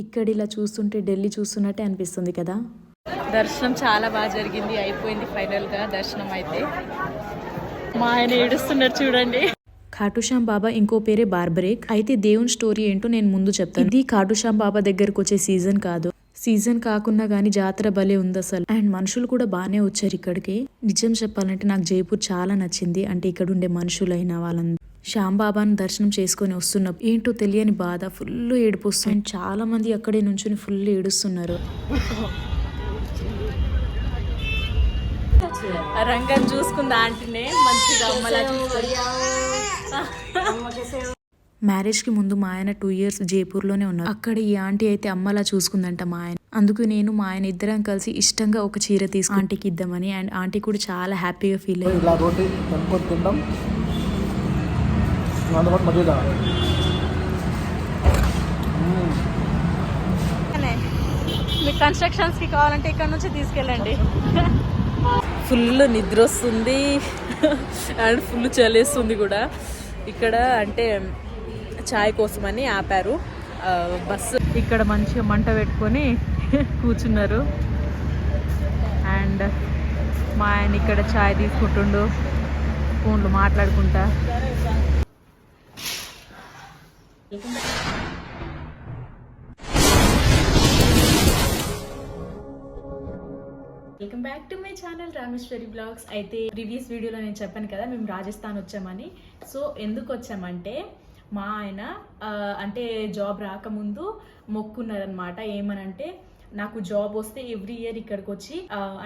ఇక్కడ ఇలా చూస్తుంటే ఢిల్లీ చూస్తున్నట్టే అనిపిస్తుంది కదా. దర్శనం చాలా బాగా జరిగింది, అయిపోయింది ఫైనల్గా దర్శనం అయితే. మా ఆయన ఏడుస్తున్నారు చూడండి. ఖాటుశ్యామ్ బాబా ఇంకో పేరే బార్బరేక్. అయితే దేవుని స్టోరీ ఏంటో నేను ముందు చెప్తాను. ఇది ఖాటుశ్యామ్ బాబా దగ్గరకు వచ్చే సీజన్ కాదు. సీజన్ కాకున్నా గానీ జాతర భలే ఉంది అసలు. అండ్ మనుషులు కూడా బాగానే వచ్చారు ఇక్కడికి. నిజం చెప్పాలంటే నాకు జైపూర్ చాలా నచ్చింది. అంటే ఇక్కడ ఉండే మనుషులైన వాళ్ళందరూ. శ్యామ్ బాబాను దర్శనం చేసుకొని వస్తున్నప్పుడు ఏంటో తెలియని బాధ, ఫుల్ ఏడుపు వస్తుంది. అండ్ చాలా మంది అక్కడే నుంచుని ఫుల్ ఏడుస్తున్నారు. రంగం చూసుకుంది ఆంటీనే మంచిగా. మ్యారేజ్ కి ముందు మా ఆయన 2 years జైపూర్ లోనే ఉన్నారు. అక్కడ ఈ ఆంటీ అయితే అమ్మలా చూసుకుందంట మా ఆయన. అందుకు నేను మా ఆయన ఇద్దరం కలిసి ఇష్టంగా ఒక చీర తీసుకు ఆంటీకి ఇద్దామని. అండ్ ఆంటీ కూడా చాలా హ్యాపీగా ఫీల్ అయ్యింది. మీకు కన్స్ట్రక్షన్స్ కి కావాలంటే ఇక్కడ నుంచి తీసుకెళ్ళండి. ఫుల్ నిద్ర వస్తుంది అండ్ ఫుల్ చలేస్తుంది కూడా. ఇక్కడ అంటే చాయ్ కోసమని ఆపారు బస్సు. ఇక్కడ మంచిగా మంట పెట్టుకొని కూర్చున్నారు. అండ్ మా ఆయన ఇక్కడ చాయ్ తీసుకుంటుండు, ఫోన్లు మాట్లాడుకుంటా. Welcome back to my channel Rameshwari blogs. అయితే ప్రీవియస్ వీడియోలో నేను చెప్పాను కదా మేము రాజస్థాన్ వచ్చామని. సో ఎందుకు వచ్చామంటే మా ఆయన అంటే జాబ్ రాకముందు మొక్కున్నారనమాట. ఏమనంటే నాకు జాబ్ వస్తే ఎవ్రీ ఇయర్ ఇక్కడికి వచ్చి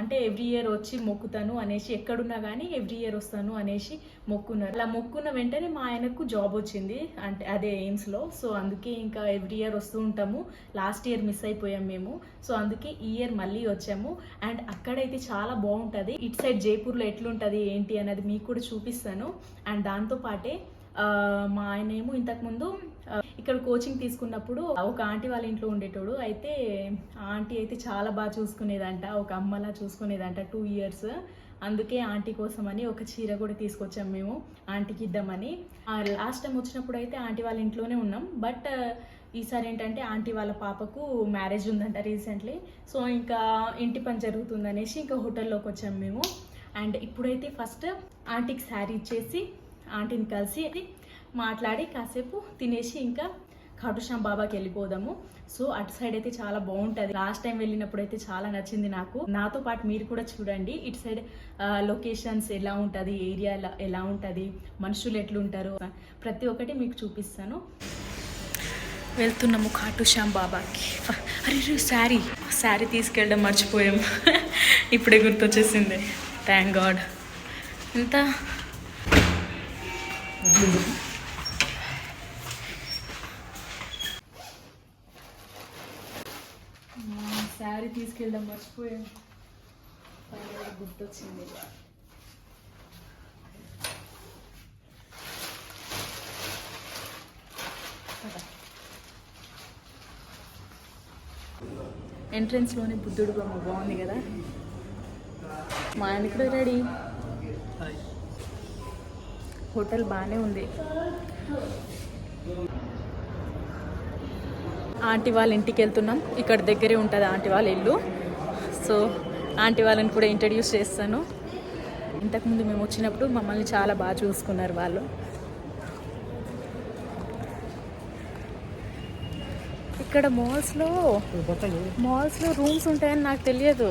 అంటే ఎవ్రీ ఇయర్ వచ్చి మొక్కుతాను అనేసి, ఎక్కడున్నా కానీ ఎవ్రీ ఇయర్ వస్తాను అనేసి మొక్కున్నారు. అలా మొక్కున్న వెంటనే మా ఆయనకు జాబ్ వచ్చింది, అంటే అదే ఎయిమ్స్లో. సో అందుకే ఇంకా ఎవ్రీ ఇయర్ వస్తూ ఉంటాము. లాస్ట్ ఇయర్ మిస్ అయిపోయాం మేము. సో అందుకే ఈ ఇయర్ మళ్ళీ వచ్చాము. అండ్ అక్కడైతే చాలా బాగుంటుంది. ఇటు సైడ్ జైపూర్లో ఎట్లుంటుంది ఏంటి అనేది మీకు కూడా చూపిస్తాను. అండ్ దాంతోపాటే మా ఆయన ఏమో ఇంతకుముందు ఇక్కడ కోచింగ్ తీసుకున్నప్పుడు ఒక ఆంటీ వాళ్ళ ఇంట్లో ఉండేటోడు. అయితే ఆంటీ అయితే చాలా బాగా చూసుకునేదంట, ఒక అమ్మలా చూసుకునేదంట 2 years. అందుకే ఆంటీ కోసం అని ఒక చీర కూడా తీసుకొచ్చాం మేము ఆంటీకి ఇద్దామని. లాస్ట్ టైం వచ్చినప్పుడు అయితే ఆంటీ వాళ్ళ ఇంట్లోనే ఉన్నాం. బట్ ఈసారి ఏంటంటే ఆంటీ వాళ్ళ పాపకు మ్యారేజ్ ఉందంట రీసెంట్లీ. సో ఇంకా ఇంటి పని జరుగుతుందనేసి ఇంకా హోటల్లోకి వచ్చాము మేము. అండ్ ఇప్పుడైతే ఫస్ట్ ఆంటీకి శారీ ఇచ్చేసి ఆంటీని కలిసి మాట్లాడి కాసేపు తినేసి ఇంకా ఖాటుశ్యామ్ బాబాకి వెళ్ళిపోదాము. సో అటు సైడ్ అయితే చాలా బాగుంటుంది. లాస్ట్ టైం వెళ్ళినప్పుడు అయితే చాలా నచ్చింది నాకు. నాతో పాటు మీరు కూడా చూడండి ఇటు సైడ్ లొకేషన్స్ ఎలా ఉంటుంది, ఏరియా ఎలా ఉంటుంది, మనుషులు ఎట్లుంటారు, ప్రతి ఒక్కటి మీకు చూపిస్తాను. వెళ్తున్నాము ఖాటుశ్యామ్ బాబాకి. అరే శారీ తీసుకెళ్ళడం మర్చిపోయాము. ఇప్పుడే గుర్తొచ్చేసింది. Thank God. ఎంత శారీ తీసుకెళ్ళడం మర్చిపోయాను, గుర్తొచ్చింది. ఎంట్రన్స్లోనే బుద్ధుడు బొమ్మ బాగుంది కదా. మా ఆయన కూడా రెడీ. హోటల్ బాగానే ఉంది. ఆంటీ వాళ్ళ ఇంటికి వెళ్తున్నాం. ఇక్కడ దగ్గరే ఉంటుంది ఆంటీ వాళ్ళ ఇల్లు. సో ఆంటీ వాళ్ళని కూడా ఇంట్రడ్యూస్ చేస్తాను. ఇంతకుముందు మేము వచ్చినప్పుడు మమ్మల్ని చాలా బాగా చూసుకున్నారు వాళ్ళు. ఇక్కడ మాల్స్లో రూమ్స్ ఉంటాయని నాకు తెలియదు.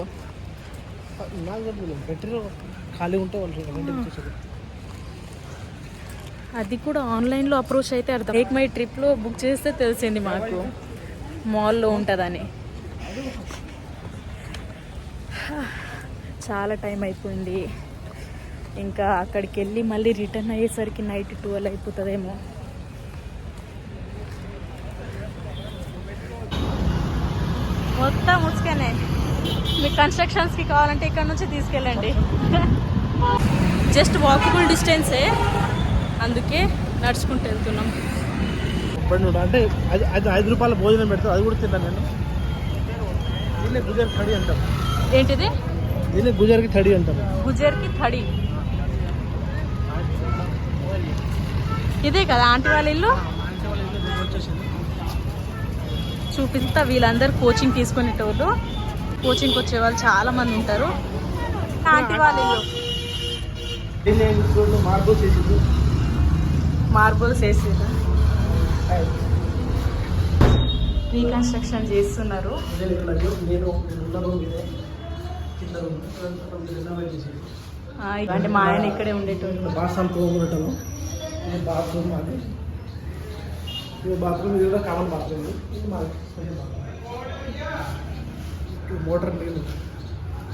అది కూడా ఆన్లైన్లో అప్రోచ్ అయితే అర్థం. మేక్ మై ట్రిప్లో బుక్ చేస్తే తెలిసింది మాకు మాల్లో ఉంటుందని. చాలా టైం అయిపోయింది. ఇంకా అక్కడికి వెళ్ళి మళ్ళీ రిటర్న్ అయ్యేసరికి నైట్ 12 అయిపోతుందేమో. మొత్తం ముసుకనే. మీకు కన్స్ట్రక్షన్స్కి కావాలంటే ఇక్కడ నుంచి తీసుకెళ్ళండి. జస్ట్ వాకబుల్ డిస్టెన్సే, అందుకే నడుచుకుంటూ వెళ్తున్నాం. అంటే అది 5 రూపాయల భోజనం పెడతారు, అది కూడా తిన్నాను నేను. దీన్ని గుజర్ థడి అంటారు. ఏంటిది? దీన్ని గుజర్కి థడి అంటారు. గుజర్కి థడి ఇదే కదా ఆంటీ వాళ్ళ ఇల్లు. చూపిస్తా. వీళ్ళందరూ కోచింగ్ తీసుకునేటోళ్ళు, కోచింగ్కి వచ్చే వాళ్ళు చాలా మంది ఉంటారు. ఆంటీ వాళ్ళు మార్బుల్స్ వేసేదా రీకన్స్ట్రక్షన్ చేస్తున్నారు. అంటే మా ఆయన ఇక్కడే ఉండేటోళ్ళు. బాత్రూమ్ ఇది కూడా కామన్ బాత్రూమ్. మోటార్ నీళ్ళు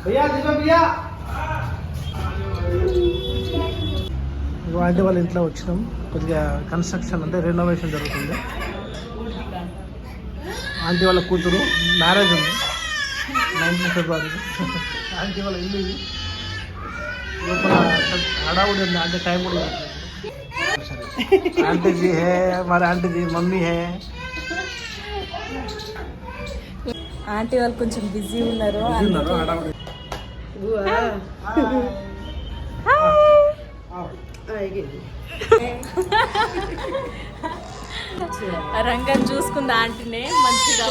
భయ్యా దిగో భయ్యా. ఆంటీ వాళ్ళ ఇంట్లో వచ్చినాం. కొద్దిగా కన్స్ట్రక్షన్ అంటే రెనోవేషన్ జరుగుతుంది. ఆంటీ వాళ్ళ కూతురు మ్యారేజ్ ఉంది 19 ఫిబ్రవరి. ఆంటీ వాళ్ళ ఇల్లు ఇది. లోపల హడావుడి ఉంది అంటే టైం కూడా आंटी जी है हमारे आंटी जी मम्मी है. ఆంటీ వాళ్ళు కొంచెం బిజీ ఉన్నారు. రంగం చూసుకుంది ఆంటీనే మంచిగా.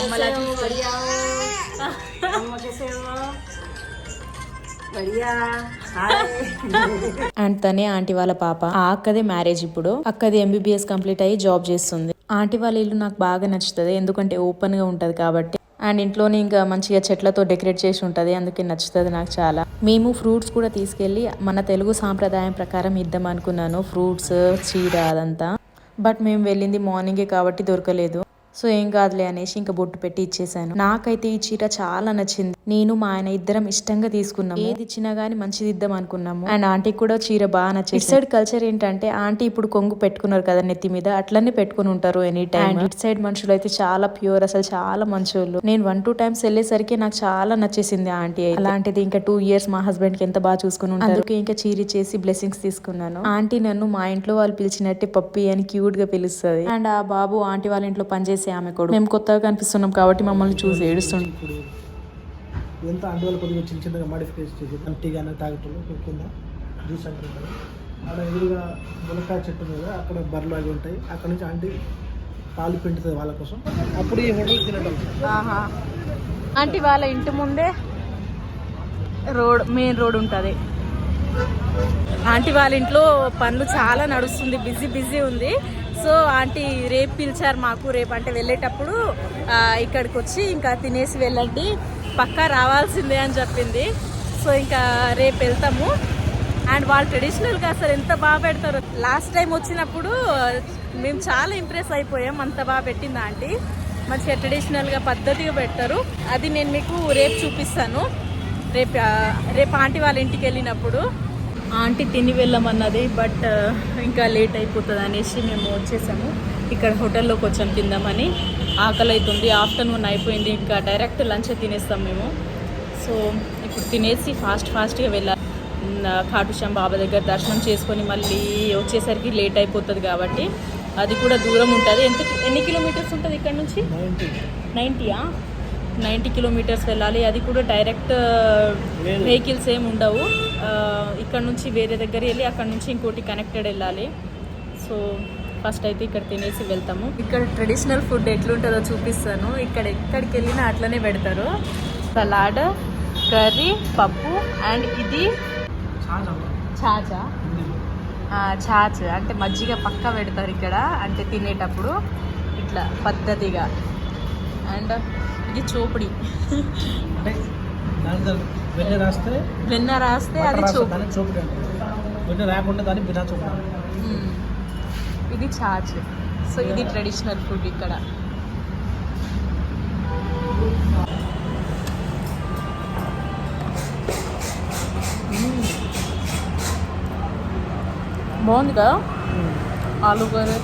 అండ్ తనే ఆంటీ వాళ్ళ పాప. ఆ అక్కదే మ్యారేజ్ ఇప్పుడు. అక్కది MBBS కంప్లీట్ అయ్యి జాబ్ చేస్తుంది. ఆంటీ వాళ్ళ ఇల్లు నాకు బాగా నచ్చుతుంది, ఎందుకంటే ఓపెన్ గా ఉంటది కాబట్టి. అండ్ ఇంట్లోనే ఇంకా మంచిగా చెట్లతో డెకరేట్ చేసి ఉంటది, అందుకే నచ్చుతుంది నాకు చాలా. మేము ఫ్రూట్స్ కూడా తీసుకెళ్లి మన తెలుగు సాంప్రదాయం ప్రకారం ఇద్దాం అనుకున్నాను, ఫ్రూట్స్, చీర అదంతా. బట్ మేము వెళ్ళింది మార్నింగే కాబట్టి దొరకలేదు. సో ఏం కాదులే అనేసి ఇంకా బొట్టు పెట్టి ఇచ్చేసాను. నాకైతే ఈ చీర చాలా నచ్చింది. నేను మా ఆయన ఇద్దరం ఇష్టంగా తీసుకున్నాము. ఏది ఇచ్చినా గానీ మంచిది ఇద్దాం అనుకున్నాము. అండ్ ఆంటీకి కూడా చీర బాగా నచ్చింది. ఇట్ సైడ్ కల్చర్ ఏంటంటే ఆంటీ ఇప్పుడు కొంగు పెట్టుకున్నారు కదా నెత్తి మీద, అట్లనే పెట్టుకుని ఉంటారు any time. And it side మనుషులు అయితే చాలా ప్యూర్, అసలు చాలా మంచోళ్ళు. నేను 1-2 times వెళ్ళేసరికి నాకు చాలా నచ్చేసింది ఆంటీ అయితే. అలాంటిది ఇంకా 2 years మా హస్బెండ్ కి ఎంత బాగా చూసుకుని ఉంటారు. అందుకే ఇంకా చీర చేసి బ్లెస్సింగ్స్ తీసుకున్నాను. ఆంటీ నన్ను మా ఇంట్లో వాళ్ళు పిలిచినట్టే పప్పి అని క్యూట్ గా పిలుస్తుంది. అండ్ ఆ బాబు ఆంటీ వాళ్ళ ఇంట్లో పనిచేసే ఆమె కూడా. మేము కొత్తగా కనిపిస్తున్నాం కాబట్టి మమ్మల్ని చూసి ఏడుస్తుంది. ఇప్పుడు ఎంత ఆంటీ వాళ్ళు కొద్దిగా చిన్న చిన్నగా మాడిఫికేషన్ చేసి టీ కానీ తాగటంలో కింద జ్యూస్ అంటుంటారు. అక్కడ ఎదురుగా మునక్కాయ చెట్టు మీద అక్కడ బర్రెలు అవి ఉంటాయి. అక్కడ నుంచి ఆంటీ పాలు పిండుతుంది వాళ్ళ కోసం. అప్పుడు ఈ హోటల్ తినడం. ఆంటీ వాళ్ళ ఇంటి ముందే మెయిన్ రోడ్ ఉంటుంది. ఆంటీ వాళ్ళ ఇంట్లో పనులు చాలా నడుస్తుంది, బిజీ ఉంది. సో ఆంటీ రేపు పిలిచారు మాకు. రేపు అంటే వెళ్ళేటప్పుడు ఇక్కడికి వచ్చి ఇంకా తినేసి వెళ్ళండి, పక్కా రావాల్సిందే అని చెప్పింది. సో ఇంకా రేపు వెళ్తాము. అండ్ వాళ్ళు ట్రెడిషనల్గా అసలు ఎంత బాగా పెడతారు. లాస్ట్ టైం వచ్చినప్పుడు మేము చాలా ఇంప్రెస్ అయిపోయాం, అంత బాగా పెట్టింది ఆంటీ. మంచిగా ట్రెడిషనల్గా పద్ధతిగా పెడతారు. అది నేను మీకు రేపు చూపిస్తాను. రేపు ఆంటీ వాళ్ళ ఇంటికి వెళ్ళినప్పుడు. ఆంటీ తిని వెళ్ళమన్నది, బట్ ఇంకా లేట్ అయిపోతుంది అనేసి మేము వచ్చేసాము. ఇక్కడ హోటల్లోకి వచ్చాం తిందామని. ఆకలి అవుతుంది, ఆఫ్టర్నూన్ అయిపోయింది, ఇంకా డైరెక్ట్ లంచ్ తినేస్తాం మేము. సో ఇప్పుడు తినేసి ఫాస్ట్గా వెళ్ళాలి. ఖాటుశ్యాం బాబా దగ్గర దర్శనం చేసుకొని మళ్ళీ వచ్చేసరికి లేట్ అయిపోతుంది కాబట్టి. అది కూడా దూరం ఉంటుంది. ఎన్ని కిలోమీటర్స్ ఉంటుంది ఇక్కడ నుంచి? 90 కిలోమీటర్స్ వెళ్ళాలి. అది కూడా డైరెక్ట్ వెహికల్స్ ఏమి ఉండవు. ఇక్కడ నుంచి వేరే దగ్గర వెళ్ళి అక్కడ నుంచి ఇంకోటి కనెక్టెడ్ వెళ్ళాలి. సో ఫస్ట్ అయితే ఇక్కడ తినేసి వెళ్తాము. ఇక్కడ ట్రెడిషనల్ ఫుడ్ ఎట్లుంటుందో చూపిస్తాను. ఇక్కడ ఎక్కడికి వెళ్ళినా అట్లనే పెడతారు. సలాడ్, కర్రీ, పప్పు అండ్ ఇది ఛాచ్ అంటే మజ్జిగ పక్క పెడతారు ఇక్కడ, అంటే తినేటప్పుడు ఇట్లా పద్ధతిగా. అండ్ ఇది చోపడి, వెన్న రాస్తే అది చోపడి. ఇది ఛాచ్. సో ఇది ట్రెడిషనల్ ఫుడ్ ఇక్కడ. బాగుంది కదా ఆలూ కర్రీ.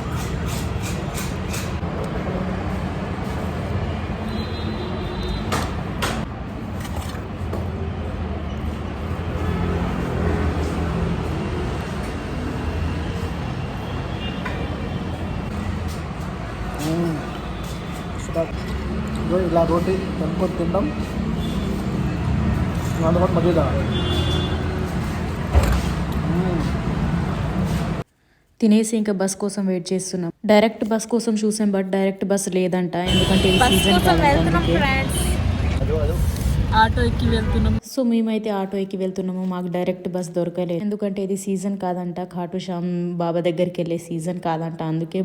ఇలా రోటీ కనుక్కొని తింటాం, అందుబాటు మధ్య తినేసి ఇంకా బస్ కోసం వెయిట్ చేస్తున్నాం. డైరెక్ట్ బస్ కోసం చూసాం, బట్ డైరెక్ట్ బస్ లేదంట, ఎందుకంటే ఇది సీజన్ కాదంట. ఆటో ఎక్కి వెళ్తున్నాం. సో మేమైతే ఆటో ఎక్కి వెళ్తున్నాము, మాకు డైరెక్ట్ బస్ దొరకలేదు, ఎందుకంటే ఇది సీజన్ కాదంట, ఖాటు శ్యామ్ బాబా దగ్గరికి వెళ్ళే సీజన్ కాదంట, అందుకే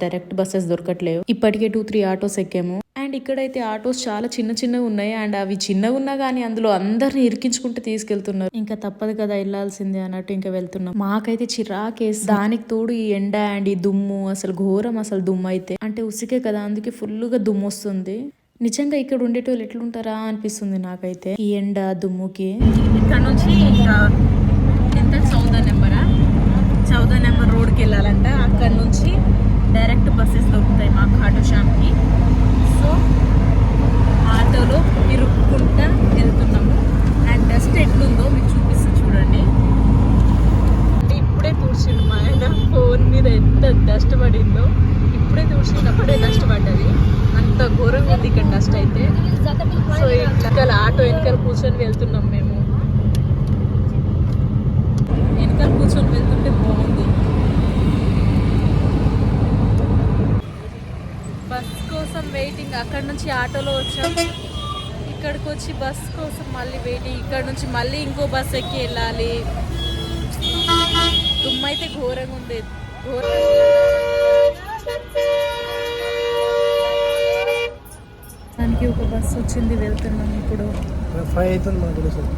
డైరెక్ట్ బస్సెస్ దొరకట్లేవు. ఇప్పటికే 2-3 ఆటోస్ ఎక్కాము. అండ్ ఇక్కడైతే ఆటోస్ చాలా చిన్నగా ఉన్నాయి, అండ్ అవి చిన్నగా ఉన్నా కానీ అందులో అందరిని ఇరికించుకుంటూ తీసుకెళ్తున్నారు. ఇంకా తప్పదు కదా, వెళ్ళాల్సిందే అన్నట్టు ఇంకా వెళ్తున్నాం. మాకైతే చిరాకేసి, దానికి తోడు ఈ ఎండ అండ్ ఈ దుమ్ము, అసలు ఘోరం. అసలు దుమ్ము అయితే అంటే ఉసికే కదా, అందుకే ఫుల్గా దుమ్ము వస్తుంది. నిజంగా ఇక్కడ ఉండేటోళ్ళు ఎట్లుంటారా అనిపిస్తుంది నాకైతే ఈ ఎండ దుమ్ముకి. ఇక్కడ నుంచి ఇంకా ఎంత 14 నెంబర్ రోడ్కి వెళ్ళాలంట. అక్కడ నుంచి డైరెక్ట్ బస్సెస్ దొరుకుతాయి మాకు ఖాటు శ్యామ్కి. సో ఆటోలో ఇరుక్కుంటా వెళ్తున్నాము. అండ్ డస్ట్ ఎట్లుందో మీకు చూపిస్తా చూడండి. అంటే ఇప్పుడే తూర్చిండు మా ఆయన, ఫోన్ మీద ఎంత డస్ట్ పడిందో. ఇప్పుడే తూర్చినప్పుడే డస్ట్ పడ్డది, అంత ఘోరంగా ఉంది ఇక్కడ డస్ట్ అయితే. సో వెనకాల ఆటో వెనకాల కూర్చొని వెళ్తున్నాం మేము. వెనకాల కూర్చొని వెళ్తుంటే బాగుంది. బస్ కోసం వెయిటింగ్. అక్కడ నుంచి ఆటోలో వచ్చాం, ఇక్కడికి వచ్చి బస్ కోసం మళ్ళీ వెయిటింగ్. ఇక్కడ నుంచి మళ్ళీ ఇంకో బస్ ఎక్కి వెళ్ళాలి. దుమ్మైతే ఘోరంగా ఉంది, దానికి ఒక బస్సు వచ్చింది, వెళ్తున్నాం ఇప్పుడు. 5 అవుతుంది మాకు కూడా సార్.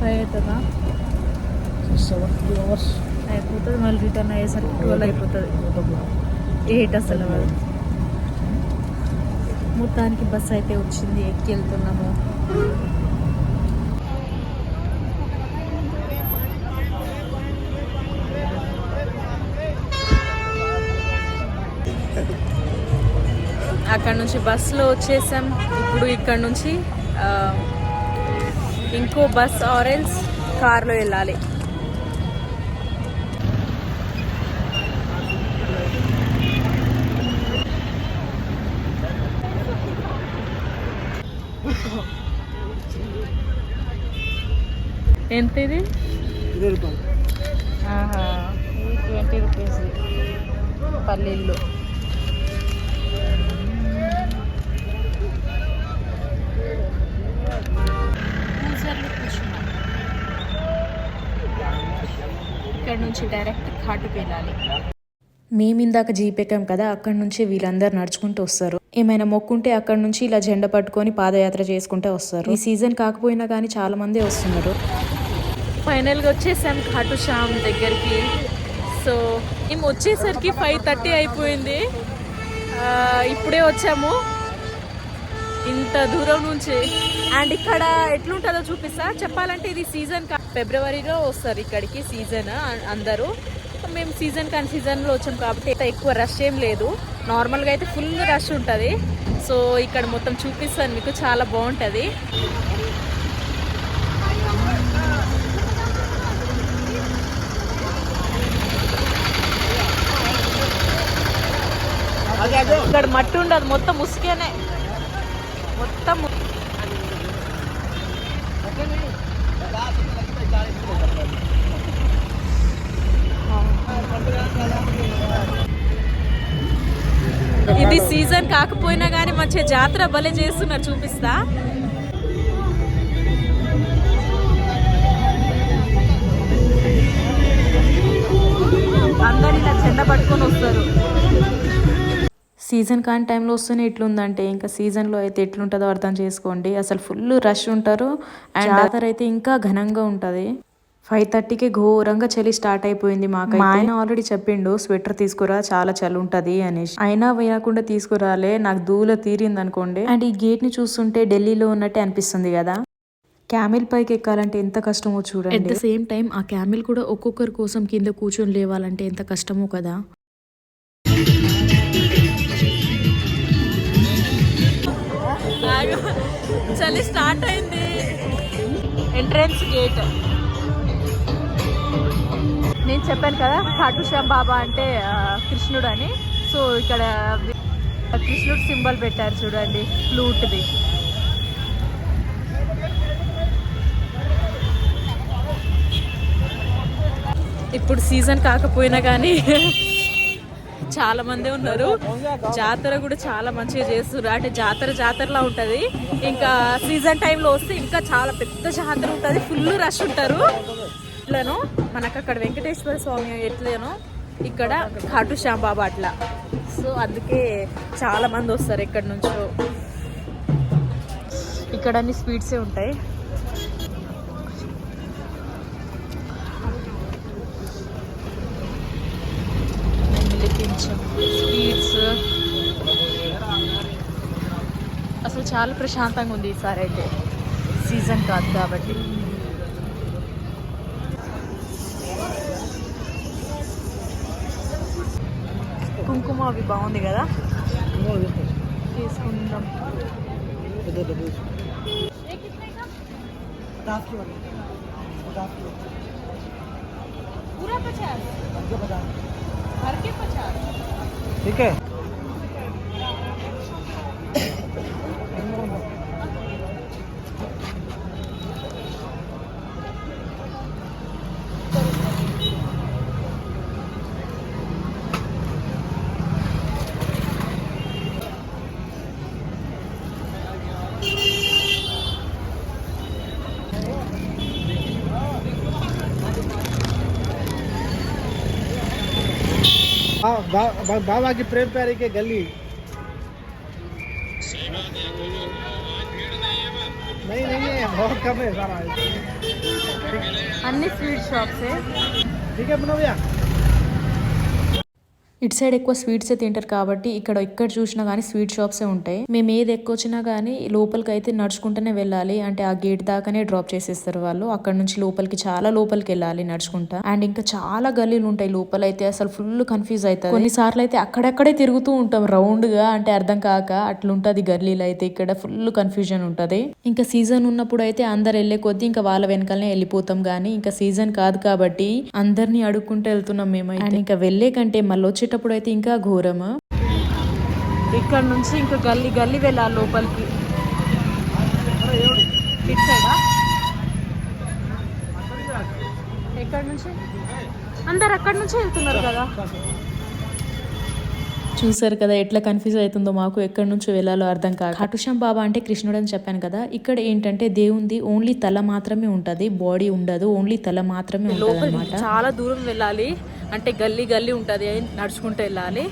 5 అవుతుందా? 7 hours అయిపోతుంది. మళ్ళీ రిటర్న్ అయ్యేసరికి 12 అయిపోతుంది. 8 అసలు. మొత్తానికి బస్సు అయితే వచ్చింది, ఎక్కి వెళ్తున్నాము. అక్కడ నుంచి బస్సులో వచ్చేసాం. ఇప్పుడు ఇక్కడ నుంచి ఇంకో బస్ ఆరెల్స్ కార్లో వెళ్ళాలి. ఎంత ఇది? 20 రూపాయలు. 20 రూపీస్ పల్లీలు. ఇక్కడ నుంచి డైరెక్ట్ ఘాటుకి వెళ్ళాలి. మేము ఇందాక జీప్ ఎక్కాం కదా, అక్కడ నుంచి వీళ్ళందరూ నడుచుకుంటూ వస్తారు. ఏమైనా మొక్కుంటే అక్కడ నుంచి ఇలా జెండా పట్టుకొని పాదయాత్ర చేసుకుంటే వస్తారు. ఈ సీజన్ కాకపోయినా కానీ చాలా మంది వస్తున్నారు. ఫైనల్గా వచ్చేసాం ఖాటు శ్యామ్ దగ్గరికి. సో మేము వచ్చేసరికి 5:30 అయిపోయింది. ఇప్పుడే వచ్చాము ఇంత దూరం నుంచి. అండ్ ఇక్కడ ఎట్లుంటుందో చూపిస్తా. చెప్పాలంటే ఇది సీజన్ ఫిబ్రవరిలో వస్తారు ఇక్కడికి సీజన్ అందరూ. మేము సీజన్లో వచ్చాం కాబట్టి ఎక్కువ రష్ ఏం లేదు. నార్మల్గా అయితే ఫుల్ రష్ ఉంటుంది. సో ఇక్కడ మొత్తం చూపిస్తాను మీకు, చాలా బాగుంటుంది. ఇక్కడ మట్టి ఉండదు, మొత్తం ఉసుకేనే మొత్తం. ఇది సీజన్ కాకపోయినా కానీ మంచిగా జాతర భలే చేస్తున్నారు, చూపిస్తా. అందరు ఇలా చెండ పట్టుకొని వస్తారు. సీజన్ కాని టైంలో వస్తేనే ఇట్లుందంటే ఇంకా సీజన్లో అయితే ఎట్లుంటుందో అర్థం చేసుకోండి. అసలు ఫుల్ రష్ ఉంటారు. అండ్ జాతర అయితే ఇంకా ఘనంగా ఉంటుంది. 5:30కే ఘోరంగా చలి స్టార్ట్ అయిపోయింది మాకు. మా ఆయన ఆల్రెడీ చెప్పిండు స్వెటర్ తీసుకురా, చాలా చలి ఉంటది అనేసి. అయినా వినకుండా తీసుకురాలే, నాకు దూల తీరింది అనుకోండి. అండ్ ఈ గేట్ ని చూస్తుంటే ఢిల్లీలో ఉన్నట్టే అనిపిస్తుంది కదా. క్యామిల్ పైకి ఎక్కాలంటే ఎంత కష్టమో చూడండి. అట్ ద సేమ్ టైం ఆ క్యామిల్ కూడా ఒక్కొక్కరి కోసం కింద కూర్చొని లేవాలంటే ఎంత కష్టమో కదా. చలి స్టార్ట్ అయింది. Entrance gate. నేను చెప్పాను కదా ఖాటు శ్యామ్ బాబా అంటే కృష్ణుడు అని. సో ఇక్కడ కృష్ణుడు సింబల్ పెట్టారు చూడండి, ఫ్లూట్ది. ఇప్పుడు సీజన్ కాకపోయినా కానీ చాలా మంది ఉన్నారు. జాతర కూడా చాలా మంచిగా చేస్తున్నారు. అంటే జాతరలా ఉంటుంది. ఇంకా సీజన్ టైంలో వస్తే ఇంకా చాలా పెద్ద జాతర ఉంటుంది. ఫుల్ రష్ ఉంటారు. ఇట్లను మనకు అక్కడ వెంకటేశ్వర స్వామి ఎట్లేనో ఇక్కడ ఖాటు శ్యామ్ బాబా అట్లా. సో అందుకే చాలా మంది వస్తారు ఎక్కడి నుంచో. ఇక్కడ అన్ని స్వీట్సే ఉంటాయి. స్వీట్స్ అసలు చాలా ప్రశాంతంగా ఉంది ఈసారి అయితే, సీజన్ కాదు కాబట్టి. కుంకుమ అవి బాగుంది కదా, తీసుకుందాం. पूरा 50 भर के 50 ठीक है. बाबा की प्रेम प्यारी के गली नहीं है, बहुत कम है सारा. अन्नी स्वीट शॉप्स है. ठीक है अपना भैया. ఇటు సైడ్ ఎక్కువ స్వీట్సే తింటారు కాబట్టి ఇక్కడ చూసినా కానీ స్వీట్ షాప్సే ఉంటాయి. మేము ఏది ఎక్కువ వచ్చినా కానీ లోపలికి అయితే నడుచుకుంటూనే వెళ్ళాలి. అంటే ఆ గేట్ దాకానే డ్రాప్ చేసేస్తారు వాళ్ళు. అక్కడ నుంచి లోపలికి చాలా లోపలికి వెళ్ళాలి నడుచుకుంటా. అండ్ ఇంకా చాలా గల్లీలు ఉంటాయి లోపల అయితే. అసలు ఫుల్ కన్ఫ్యూజ్ అవుతుంది. కొన్నిసార్లు అయితే అక్కడక్కడే తిరుగుతూ ఉంటాం రౌండ్ గా, అంటే అర్థం కాక అట్లుంటది గల్లీలు అయితే. ఇక్కడ ఫుల్ కన్ఫ్యూజన్ ఉంటది. ఇంకా సీజన్ ఉన్నప్పుడు అయితే అందరు వెళ్లే కొద్దీ ఇంకా వాళ్ళ వెనకాలనే వెళ్ళిపోతాం. గానీ ఇంకా సీజన్ కాదు కాబట్టి అందరినీ అడుక్కుంటూ వెళ్తున్నాం మేమైతే. ఇంకా వెళ్లే కంటే మళ్ళీ వచ్చేటప్పుడు అయితే ఇంకా ఘోరమా. ఇక్కడ నుంచి ఇంకా గల్లీ వెళ్ళాలి లోపలికి. ఇటు సైడా? ఎక్కడ నుంచి? అందరు అక్కడ నుంచి వెళ్తున్నారు కదా. చూసారు కదా ఎట్లా కన్ఫ్యూజ్ అవుతుందో మాకు, ఎక్కడి నుంచి వెళ్ళాలో అర్థం కాదు. ఖాటు శ్యామ్ బాబా అంటే కృష్ణుడు అని చెప్పాను కదా. ఇక్కడ ఏంటంటే దేవుంది ఓన్లీ తల మాత్రమే ఉంటది, బాడీ ఉండదు. ఓన్లీ తల మాత్రమే ఉంటది అన్నమాట. చాలా దూరం వెళ్ళాలి. అంటే గల్లీ ఉంటది, నడుచుకుంటూ వెళ్ళాలి.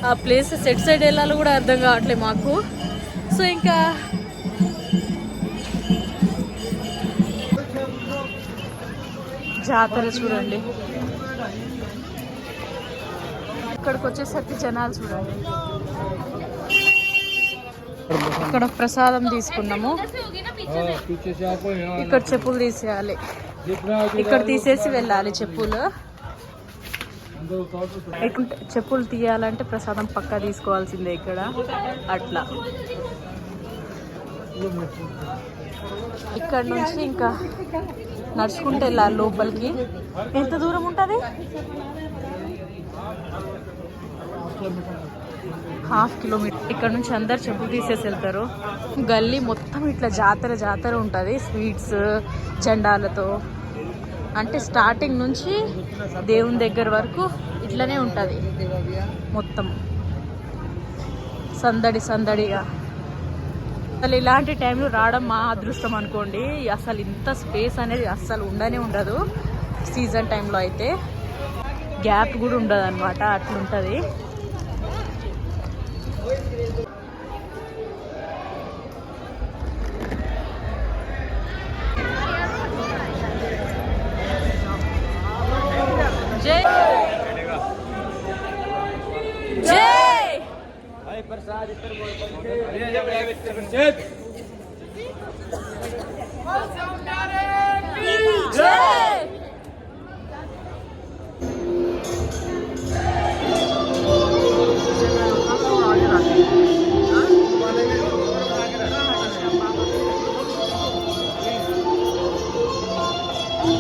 ఆ ప్లేస్ సెట్ సైడ్ వెళ్ళాలి కూడా అర్థం కావట్లేదు మాకు. సో ఇంకా జాతర చూడండి. ఇక్కడికి వచ్చేసరికి జనాలు చూడండి. ఇక్కడ ప్రసాదం తీసుకున్నాము. ఇక్కడ చెప్పులు తీసేయాలి. ఇక్కడ తీసేసి వెళ్ళాలి చెప్పులు. చెప్పులు తీయాలంటే ప్రసాదం పక్కా తీసుకోవాల్సిందే ఇక్కడ. అట్లా ఇక్కడ నుంచి ఇంకా నడుచుకుంటూ వెళ్ళాలి లోపలికి. ఎంత దూరం ఉంటుంది? 1/2 కిలోమీటర్. ఇక్కడ నుంచి అందరు చెప్పులు తీసేసి వెళ్తారు. గల్లీ మొత్తం ఇట్లా జాతర ఉంటుంది. స్వీట్స్, జెండాలతో. అంటే స్టార్టింగ్ నుంచి దేవుని దగ్గర వరకు ఇట్లనే ఉంటుంది మొత్తం సందడిగా. అసలు ఇలాంటి టైంలో రావడం మా అదృష్టం అనుకోండి. అసలు ఇంత స్పేస్ అనేది అస్సలు ఉండదు. సీజన్ టైంలో అయితే గ్యాప్ కూడా ఉండదు అనమాట. అట్లుంటుంది. जय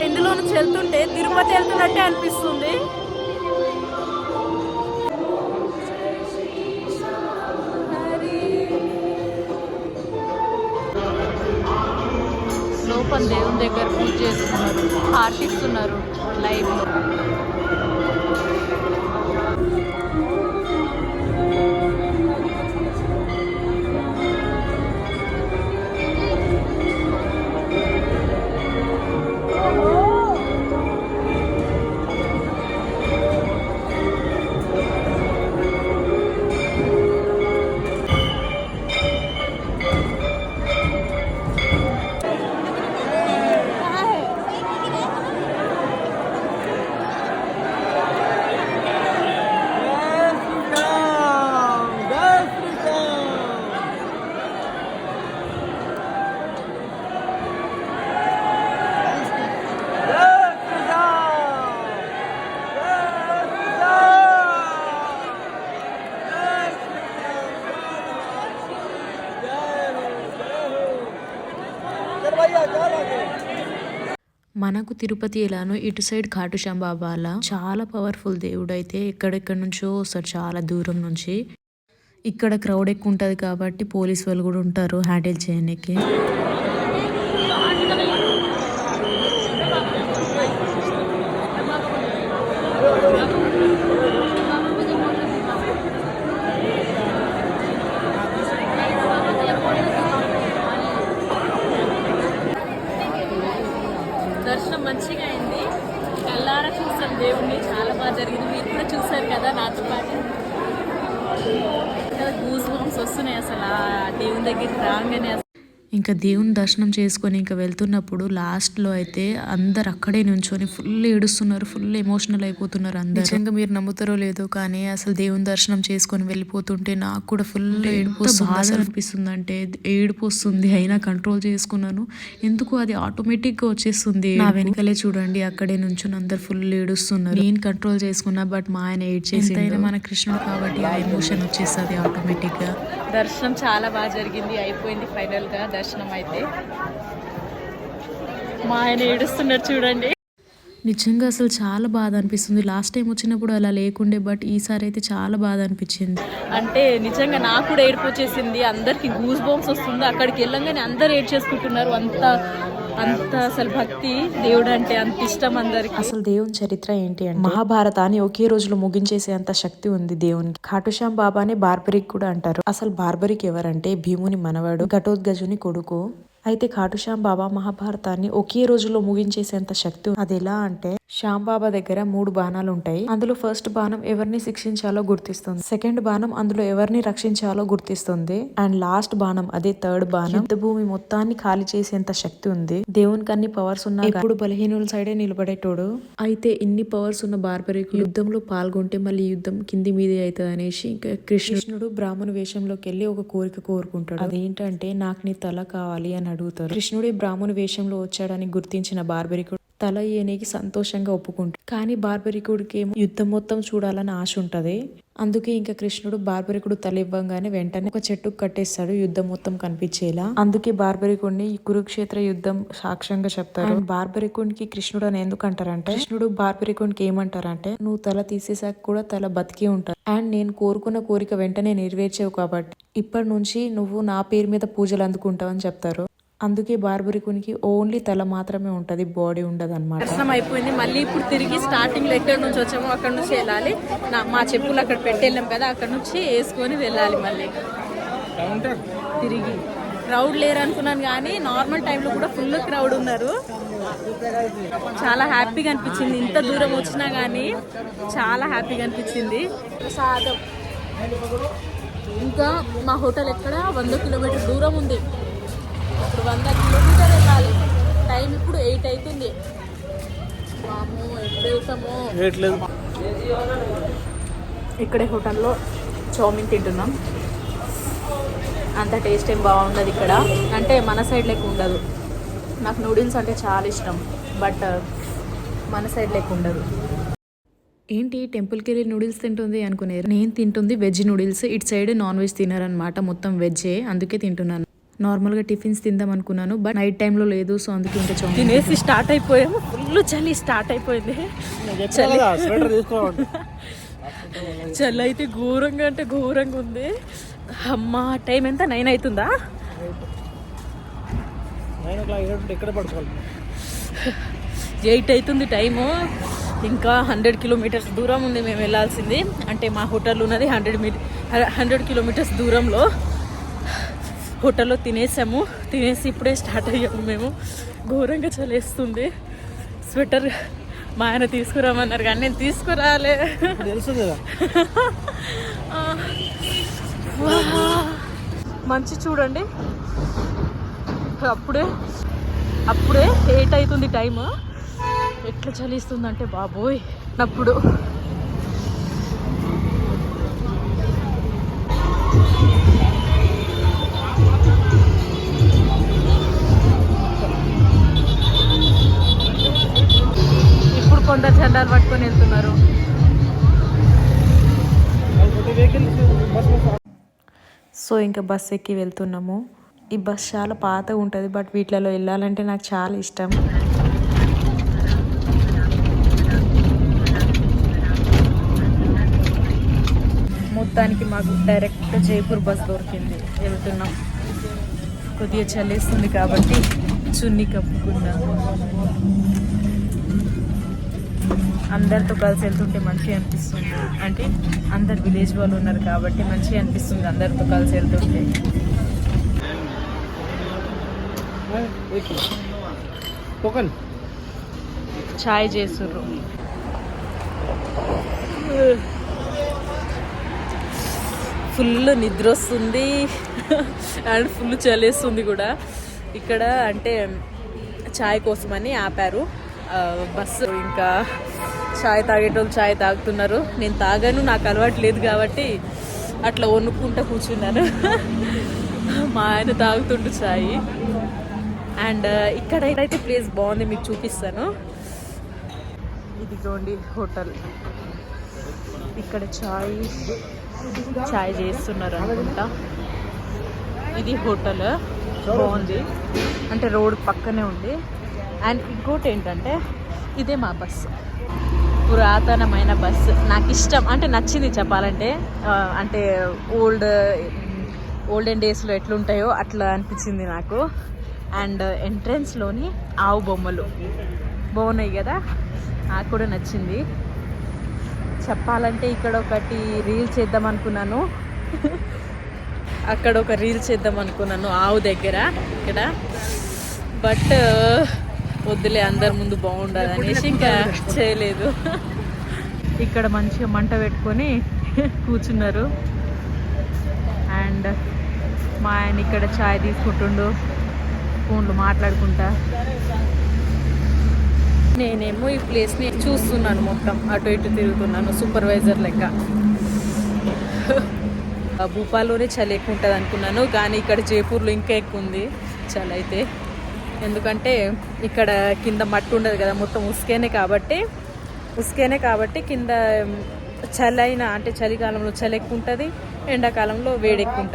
ఇందులో నుంచి వెళ్తుంటే తిరుపతి వెళ్తున్నట్టే అనిపిస్తుంది. లోపల దేవుని దగ్గర పూజ చేస్తున్నారు, హారతిస్తున్నారు. లైవ్ లో. మనకు తిరుపతి ఎలానో ఇటు సైడ్ ఖాటుశ్యాం బాబా అలా చాలా పవర్ఫుల్ దేవుడు. అయితే ఎక్కడెక్కడ నుంచో వస్తారు చాలా దూరం నుంచి. ఇక్కడ క్రౌడ్ ఎక్కువ ఉంటుంది కాబట్టి పోలీస్ వాళ్ళు కూడా ఉంటారు హ్యాండిల్ చేయడానికి. దర్శనం మంచిగా అయింది, కళ్ళారా చూసాం దేవుణ్ణి, చాలా బాగా జరిగింది. మీరు కూడా చూసారు కదా నాతో పాటు. గూస్ బంప్స్ వస్తున్నాయి అసలు ఆ దేవుని దగ్గరికి రాగానే. ఇంకా దేవుని దర్శనం చేసుకొని ఇంకా వెళ్తున్నప్పుడు లాస్ట్లో అయితే అందరు అక్కడే నుంచొని ఫుల్ ఏడుస్తున్నారు, ఫుల్ ఎమోషనల్ అయిపోతున్నారు అందరు. నిజంగా మీరు నమ్ముతారో లేదో కానీ అసలు దేవుని దర్శనం చేసుకొని వెళ్ళిపోతుంటే నాకు కూడా ఫుల్ ఏడుపు బాధ అనిపిస్తుంది. అంటే ఏడుపు వస్తుంది, అయినా కంట్రోల్ చేసుకున్నాను. ఎందుకు అది ఆటోమేటిక్గా వచ్చేస్తుంది. నా వెనకలే చూడండి అక్కడే నుంచొని అందరు ఫుల్ ఏడుస్తున్నారు. నేను కంట్రోల్ చేసుకున్నా బట్ మా ఆయన ఏడ్ చేసి, మన కృష్ణుడు కాబట్టి ఆ ఎమోషన్ వచ్చేస్తుంది ఆటోమేటిక్గా. దర్శనం చాలా బాగా జరిగింది, అయిపోయింది ఫైనల్ గా దర్శనం. అయితే మా ఆయన ఏడుస్తున్నారు చూడండి. నిజంగా అసలు చాలా బాధ అనిపిస్తుంది. లాస్ట్ టైం వచ్చినప్పుడు అలా లేకుండే బట్ ఈసారి అయితే చాలా బాధ అనిపించింది. అంటే నిజంగా నాకు కూడా ఏడుపు వచ్చేసింది. అందరికి గూస్ బంప్స్ వస్తుంది. అక్కడికి వెళ్ళంగానే అందరు ఏడ్ చేసుకుంటున్నారు. అంత అసలు భక్తి దేవుడు అంటే అంత ఇష్టం అందరికి. అసలు దేవుని చరిత్ర ఏంటి అంటే మహాభారతాన్ని ఒకే రోజులో ముగించేసే అంత శక్తి ఉంది దేవునికి. ఖాటుశ్యాం బాబాని బార్బరిక్ కూడా అంటారు. అసలు బార్బరిక్ ఎవరంటే భీముని మనవాడు, ఘటోత్కచుని కొడుకు. అయితే ఖాటుశ్యాం బాబా మహాభారతాన్ని ఒకే రోజులో ముగించేసేంత శక్తి ఉంది. అది ఎలా అంటే శ్యాం బాబా దగ్గర 3 బాణాలు ఉంటాయి. అందులో ఫస్ట్ బాణం ఎవరిని శిక్షించాలో గుర్తిస్తుంది, సెకండ్ బాణం అందులో ఎవరిని రక్షించాలో గుర్తిస్తుంది, అండ్ లాస్ట్ బాణం అదే థర్డ్ బాణం యుద్ధ భూమి మొత్తాన్ని ఖాళీ చేసేంత శక్తి ఉంది. దేవునికి అన్ని పవర్స్ ఉన్నా ఎప్పుడు బలహీనుల సైడే నిలబడేటోడు. అయితే ఇన్ని పవర్స్ ఉన్న బార్బరిక్ యుద్ధంలో పాల్గొంటే మళ్ళీ యుద్ధం కింది మీదే అవుతుంది అనేసి ఇంకా కృష్ణుడు బ్రాహ్మణ వేషంలోకి వెళ్ళి ఒక కోరిక కోరుకుంటాడు. అదేంటంటే నాకు నీ తల కావాలి అని అడుగుతారు. కృష్ణుడే బ్రాహ్మణ వేషంలో వచ్చాడని గుర్తించిన బార్బరికుడు తల ఇయనికి సంతోషంగా ఒప్పుకుంటాడు. కానీ బార్బరికుడికి ఏమో యుద్ధం మొత్తం చూడాలని ఆశ ఉంటది. అందుకే ఇంకా కృష్ణుడు బార్బరికుడు తల ఇవ్వంగానే వెంటనే ఒక చెట్టుకు కట్టేస్తాడు యుద్ధం మొత్తం కనిపించేలా. అందుకే బార్బరికుడిని ఈ కురుక్షేత్ర యుద్ధం సాక్ష్యంగా చెప్తారు. బార్బరికుడికి కృష్ణుడు అని ఎందుకు అంటారంటే కృష్ణుడు బార్బరికుడికి ఏమంటారంటే నువ్వు తల తీసేసాక కూడా తల బతికి ఉంటావు అండ్ నేను కోరుకున్న కోరిక వెంటనే నెరవేర్చావు కాబట్టి ఇప్పటి నుంచి నువ్వు నా పేరు మీద పూజలు అందుకుంటావు అని చెప్తారు. అందుకే బార్బరికునికి ఓన్లీ తల మాత్రమే ఉంటది, బాడీ ఉండదు అనమాట. దర్శనం అయిపోయింది. మళ్ళీ ఇప్పుడు తిరిగి స్టార్టింగ్ లో ఎక్కడి నుంచి వచ్చామో అక్కడ నుంచి వెళ్ళాలి. మా చెప్పులు అక్కడ పెట్టెళ్ళాం కదా, అక్కడ నుంచి వేసుకొని వెళ్ళాలి మళ్ళీ తిరిగి. క్రౌడ్ లేరు అనుకున్నాను కానీ నార్మల్ టైంలో కూడా ఫుల్ క్రౌడ్ ఉన్నారు. చాలా హ్యాపీగా అనిపించింది. ఇంత దూరం వచ్చినా కానీ చాలా హ్యాపీగా అనిపించింది. ప్రసాదం ఇంకా మా హోటల్ ఎక్కడ 100 కిలోమీటర్ దూరం ఉంది. ఇప్పుడు 100 కిలోమీటర్ వెళ్ళాలి. టైం ఇప్పుడు 8 అవుతుంది. మాము ఎప్పుడు వెళ్తామో. ఇక్కడే హోటల్లో చౌమిన్ తింటున్నాం. అంత టేస్ట్ ఏం బాగుండదు ఇక్కడ, అంటే మన సైడ్ లెక్క ఉండదు. నాకు నూడిల్స్ అంటే చాలా ఇష్టం బట్ మన సైడ్ లెక్క ఉండదు. ఏంటి టెంపుల్కి వెళ్ళి నూడిల్స్ తింటుంది అనుకునేరు. నేను తింటుంది వెజ్ నూడిల్స్. ఇటు సైడ్ నాన్ వెజ్ తినారనమాట, మొత్తం వెజ్జే, అందుకే తింటున్నాను. నార్మల్గా టిఫిన్స్ తిందాం అనుకున్నాను బట్ నైట్ టైంలో లేదు, సో అందుకే ఇంకా తినేసి స్టార్ట్ అయిపోయాము. ఫుల్ చలి స్టార్ట్ అయిపోయింది. చలి అయితే ఘోరంగా అంటే ఘోరంగా ఉంది. అమ్మా టైం ఎంత 9 అవుతుందా? 8 అవుతుంది టైము. ఇంకా 100 కిలోమీటర్స్ దూరం ఉంది మేము వెళ్ళాల్సింది. అంటే మా హోటల్ ఉన్నది 100 కిలోమీటర్స్ దూరంలో. హోటల్లో తినేసి ఇప్పుడే స్టార్ట్ అయ్యాము మేము. ఘోరంగా చలేస్తుంది. స్వెటర్ మా ఆయన తీసుకురామన్నారు కానీ నేను తీసుకురాలే. తెలుస్తుంది కదా. మంచి చూడండి, అప్పుడే 8 అవుతుంది టైము. ఎట్లా చలిస్తుందంటే బాబోయ్. అప్పుడు ఇప్పుడు కొందరు జెండాలు పట్టుకొని వెళ్తున్నారు. సో ఇంకా బస్ ఎక్కి వెళ్తున్నాము. ఈ బస్ చాలా పాతగా ఉంటుంది, బట్ వీటిలలో వెళ్ళాలంటే నాకు చాలా ఇష్టం. మొత్తానికి మాకు డైరెక్ట్ జైపూర్ బస్ దొరికింది. వెళ్తున్నాం. కొద్దిగా చల్లేస్తుంది కాబట్టి చున్నీ కప్పుకున్నా. అందరితో కలిసి వెళ్తుంటే మంచిగా అనిపిస్తుంది. అంటే అందరు విలేజ్ వాళ్ళు ఉన్నారు కాబట్టి మంచిగా అనిపిస్తుంది అందరితో కలిసి వెళ్తుంటే. చాయ్ చేస్తుర్రు. ఫుల్ నిద్ర వస్తుంది అండ్ ఫుల్ చలేస్తుంది కూడా. ఇక్కడ అంటే చాయ్ కోసమని ఆపారు బస్సు. ఇంకా చాయ్ తాగేటోళ్ళు చాయ్ తాగుతున్నారు. నేను తాగాను, నాకు అలవాటు లేదు కాబట్టి అట్లా వణుక్కుంటూ కూర్చున్నాను. మా ఆయన తాగుతుండు చాయ్. అండ్ ఇక్కడ అయితే ప్లేస్ బాగుంది, మీకు చూపిస్తాను. ఇది చూడండి హోటల్. ఇక్కడ చాయ్ చేస్తున్నారు అనుకుంటా. ఇది హోటల్ బాగుంది, అంటే రోడ్ పక్కనే ఉంది. అండ్ ఇంకోటి ఏంటంటే ఇదే మా బస్సు, పురాతనమైన బస్సు. నాకు ఇష్టం, అంటే నచ్చింది చెప్పాలంటే. అంటే ఓల్డెన్ డేస్లో ఎట్లుంటాయో అట్లా అనిపించింది నాకు. అండ్ ఎంట్రన్స్లోని ఆవు బొమ్మలు బాగున్నాయి కదా, నాకు కూడా నచ్చింది. చెప్పాలంటే ఇక్కడ ఒకటి రీల్ చేద్దాం అనుకున్నాను, అక్కడ ఒక రీల్ చేద్దాం అనుకున్నాను ఆవు దగ్గర ఇక్కడ. బట్ వద్దులే, అందరి ముందు బాగుండదు అనేసి ఇంకా చేయలేదు. ఇక్కడ మంచిగా మంట పెట్టుకొని కూర్చున్నారు. అండ్ మా ఆయన ఇక్కడ చాయ్ తీసుకుంటుండు, ఫోన్లు మాట్లాడుకుంటా. నేనేమో ఈ ప్లేస్ని చూస్తున్నాను, మొత్తం అటు ఇటు తిరుగుతున్నాను సూపర్వైజర్ లెక్క. భూపాల్లోనే చలి ఎక్కువ ఉంటుంది అనుకున్నాను, కానీ ఇక్కడ జైపూర్లో ఇంకా ఎక్కువ ఉంది చలి అయితే. ఎందుకంటే ఇక్కడ కింద మట్టి ఉండదు కదా, మొత్తం ఉసుకేనే కాబట్టి కింద చలి అయినా, అంటే చలికాలంలో చలి ఎక్కువ ఉంటుంది, ఎండాకాలంలో వేడి ఎక్కువ ఉంటుంది.